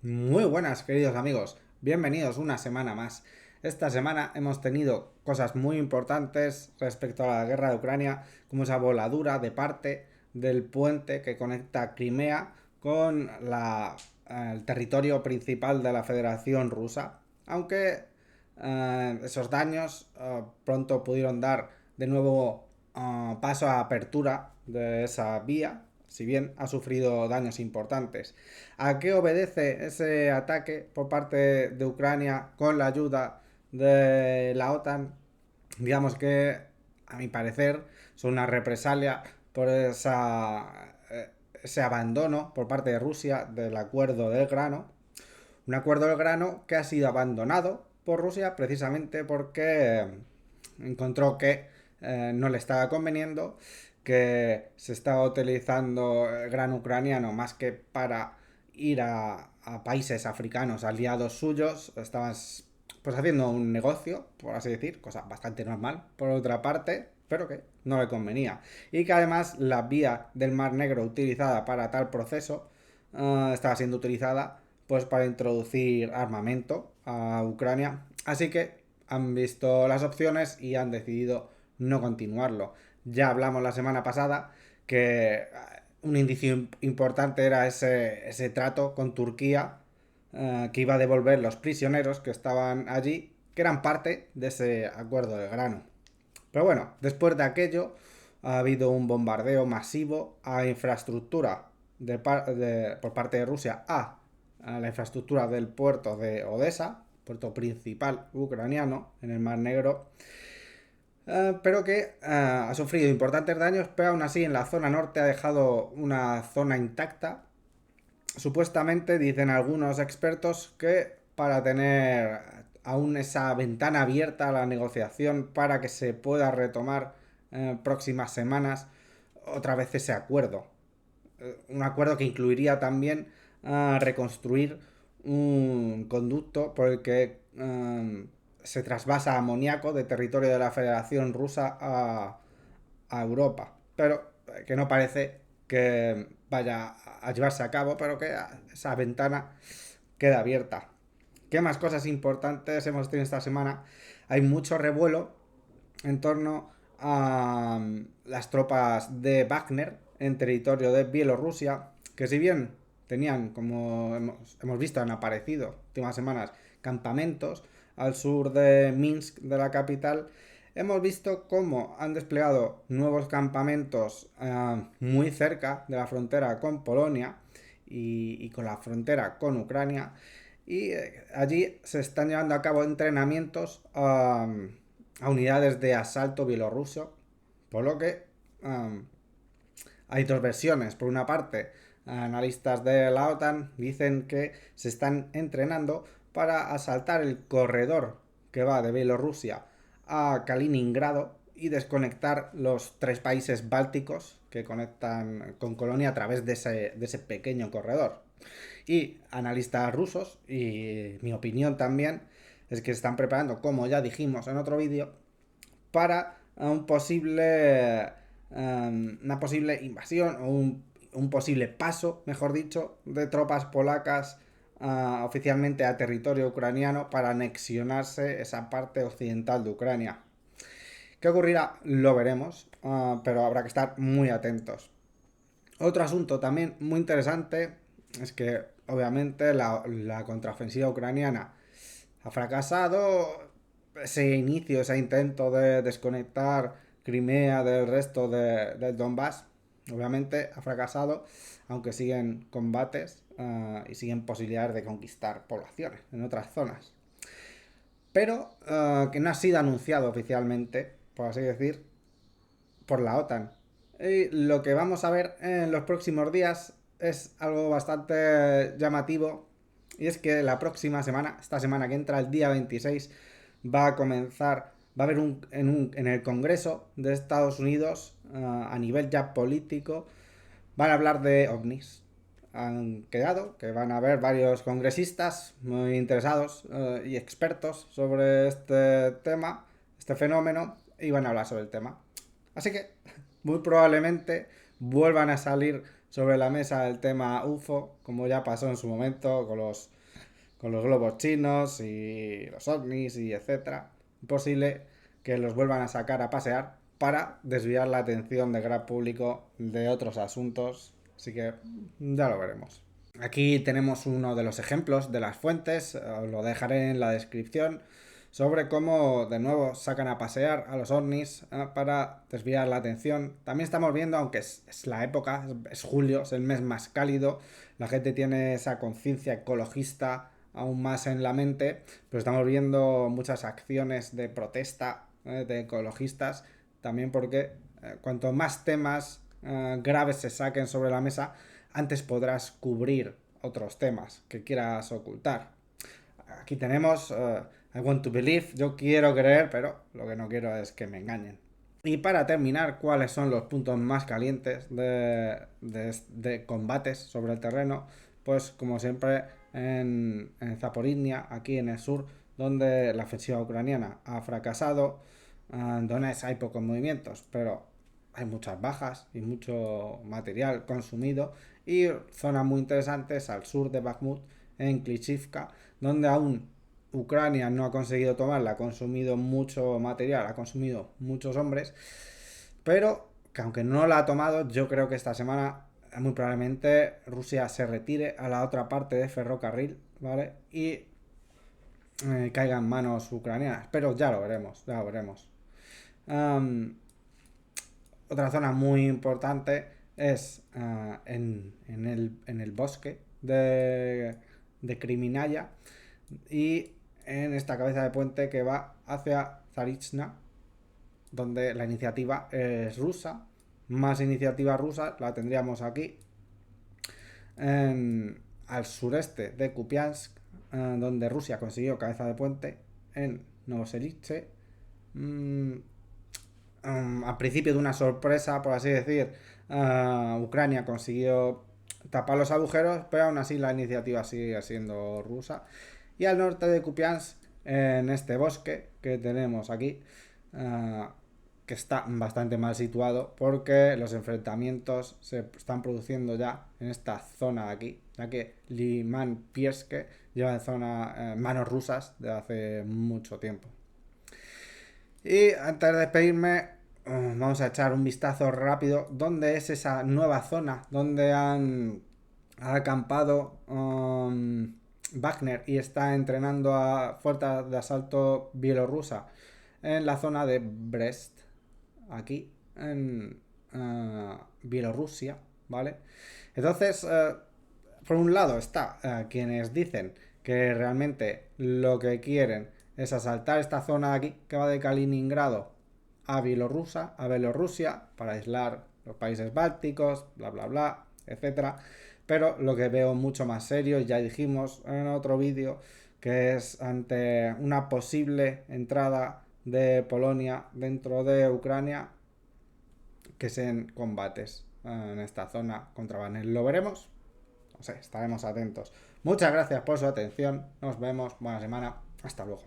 Muy buenas, queridos amigos. Bienvenidos una semana más. Esta semana hemos tenido cosas muy importantes respecto a la guerra de Ucrania, como esa voladura de parte del puente que conecta Crimea con el territorio principal de la Federación Rusa. Aunque esos daños pronto pudieron dar de nuevo paso a apertura de esa vía, si bien ha sufrido daños importantes. ¿A qué obedece ese ataque por parte de Ucrania con la ayuda de la OTAN? Digamos que, a mi parecer, son una represalia por ese abandono por parte de Rusia del acuerdo del grano. Un acuerdo del grano que ha sido abandonado por Rusia precisamente porque encontró que no le estaba conveniendo, que se estaba utilizando el grano ucraniano más que para ir a países africanos aliados suyos, estaban pues haciendo un negocio, por así decir, cosa bastante normal por otra parte, pero que no le convenía. Y que además la vía del Mar Negro utilizada para tal proceso estaba siendo utilizada pues para introducir armamento a Ucrania. Así que han visto las opciones y han decidido no continuarlo. Ya hablamos la semana pasada que un indicio importante era ese trato con Turquía, que iba a devolver los prisioneros que estaban allí, que eran parte de ese acuerdo de grano. Pero bueno, después de aquello ha habido un bombardeo masivo a infraestructura por parte de Rusia a la infraestructura del puerto de Odessa, puerto principal ucraniano en el Mar Negro, pero que ha sufrido importantes daños, pero aún así en la zona norte ha dejado una zona intacta. Supuestamente dicen algunos expertos que para tener aún esa ventana abierta a la negociación para que se pueda retomar próximas semanas otra vez ese acuerdo. Un acuerdo que incluiría también reconstruir un conducto por el que se trasvasa amoníaco de territorio de la Federación Rusa a Europa. Pero que no parece que vaya a llevarse a cabo, pero que esa ventana queda abierta. ¿Qué más cosas importantes hemos tenido esta semana? Hay mucho revuelo en torno a las tropas de Wagner en territorio de Bielorrusia, que si bien tenían, como hemos visto, han aparecido últimas semanas campamentos al sur de Minsk, de la capital, hemos visto cómo han desplegado nuevos campamentos muy cerca de la frontera con Polonia y con la frontera con Ucrania. Y allí se están llevando a cabo entrenamientos a unidades de asalto bielorruso, por lo que hay dos versiones. Por una parte, analistas de la OTAN dicen que se están entrenando para asaltar el corredor que va de Bielorrusia a Kaliningrado y desconectar los tres países bálticos que conectan con Colonia a través de ese pequeño corredor. Y analistas rusos, y mi opinión también, es que se están preparando, como ya dijimos en otro vídeo, para una posible invasión o un posible paso, mejor dicho, de tropas polacas oficialmente a territorio ucraniano para anexionarse esa parte occidental de Ucrania. ¿Qué ocurrirá? Lo veremos, pero habrá que estar muy atentos. Otro asunto también muy interesante es que obviamente la contraofensiva ucraniana ha fracasado. Ese inicio, ese intento de desconectar Crimea del resto del Donbass, obviamente ha fracasado, aunque siguen combates y siguen posibilidades de conquistar poblaciones en otras zonas. Pero que no ha sido anunciado oficialmente, por así decir, por la OTAN. Y lo que vamos a ver en los próximos días es algo bastante llamativo. Y es que la próxima semana, esta semana que entra, el día 26, va a comenzar, va a haber en el Congreso de Estados Unidos, a nivel ya político, van a hablar de ovnis. Han quedado que van a haber varios congresistas muy interesados y expertos sobre este tema, este fenómeno, y van a hablar sobre el tema. Así que muy probablemente vuelvan a salir sobre la mesa el tema UFO, como ya pasó en su momento con los globos chinos y los ovnis y etcétera. Imposible que los vuelvan a sacar a pasear para desviar la atención del gran público de otros asuntos. Así que ya lo veremos. Aquí tenemos uno de los ejemplos de las fuentes, os lo dejaré en la descripción, sobre cómo de nuevo sacan a pasear a los ovnis para desviar la atención. También estamos viendo, aunque es la época, es julio, es el mes más cálido, la gente tiene esa conciencia ecologista aún más en la mente, pero estamos viendo muchas acciones de protesta de ecologistas, también porque cuanto más temas graves se saquen sobre la mesa, antes podrás cubrir otros temas que quieras ocultar. Aquí tenemos I want to believe, yo quiero creer, pero lo que no quiero es que me engañen. Y para terminar, ¿cuáles son los puntos más calientes de combates sobre el terreno? Pues como siempre en Zaporizhia, aquí en el sur, donde la ofensiva ucraniana ha fracasado. En Donetsk hay pocos movimientos, pero hay muchas bajas y mucho material consumido. Y zonas muy interesantes al sur de Bakhmut, en Klishivka, donde aún Ucrania no ha conseguido tomarla, ha consumido mucho material, ha consumido muchos hombres, pero que aunque no la ha tomado, yo creo que esta semana muy probablemente Rusia se retire a la otra parte de ferrocarril, ¿vale? Y caiga en manos ucranianas, pero ya lo veremos, ya lo veremos. Um, Otra zona muy importante es en el bosque de Kriminaya y en esta cabeza de puente que va hacia Zaritsna, donde la iniciativa es rusa. Más iniciativa rusa la tendríamos aquí, al sureste de Kupiansk, donde Rusia consiguió cabeza de puente, en Novoselice. Al principio de una sorpresa, por así decir, Ucrania consiguió tapar los agujeros, pero aún así la iniciativa sigue siendo rusa. Y al norte de Kupiansk, en este bosque que tenemos aquí, que está bastante mal situado porque los enfrentamientos se están produciendo ya en esta zona de aquí, ya que Liman Pierske lleva en zona manos rusas de hace mucho tiempo. Y antes de despedirme, vamos a echar un vistazo rápido dónde es esa nueva zona donde han acampado Wagner y está entrenando a fuerzas de asalto bielorrusa en la zona de Brest, aquí en Bielorrusia, ¿vale? Entonces, por un lado está quienes dicen que realmente lo que quieren es asaltar esta zona de aquí, que va de Kaliningrado a Bielorrusia, para aislar los países bálticos, bla bla bla, etcétera. Pero lo que veo mucho más serio, ya dijimos en otro vídeo, que es ante una posible entrada de Polonia dentro de Ucrania, que sean combates en esta zona contra Wagner. ¿Lo veremos? No sé, estaremos atentos. Muchas gracias por su atención. Nos vemos. Buena semana. Hasta luego.